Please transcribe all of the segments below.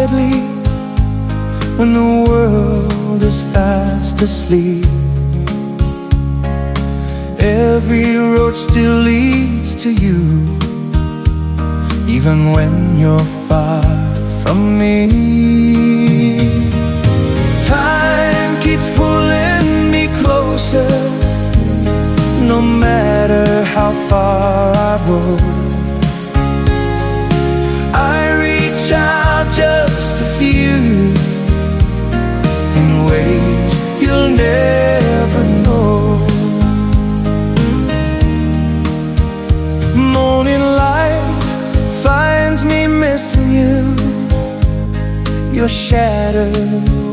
quietly when the world is fast asleep. Every road still leads to you, even when you're far from me. Time keeps pulling me closer, no matter how far I go. I reach out just to feel you in ways you'll never know. Morning light finds me missing you, your shadow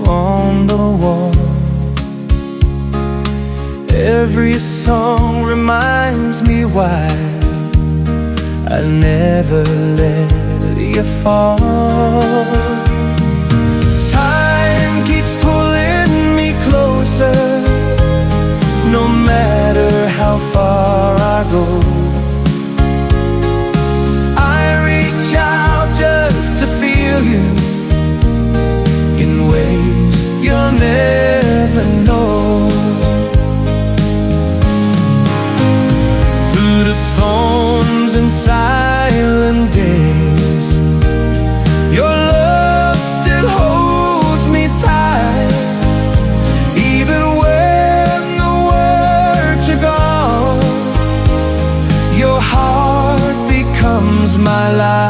on the wall. Every song reminds me why I'll never let you fall. Time keeps pulling me closer, no matter how far I go. I reach out just to feel you in ways you'll never know. Through the storms and silent days, your love still holds me tight. Even when the words are gone, your heart becomes my life.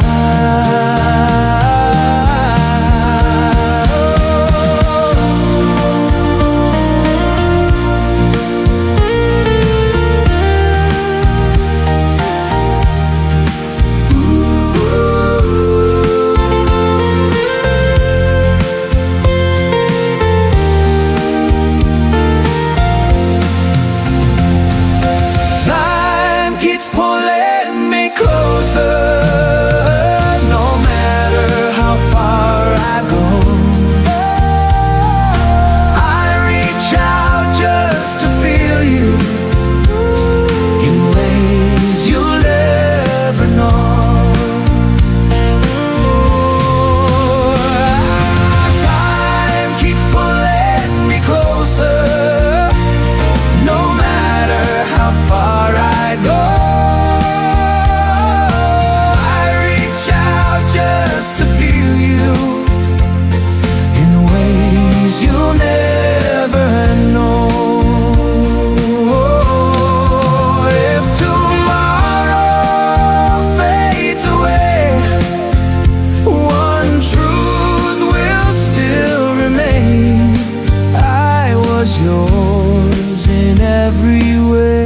Yours in every way,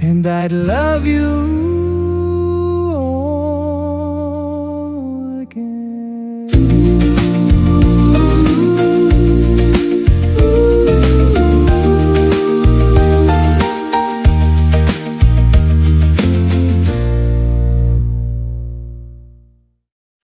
and I'd love you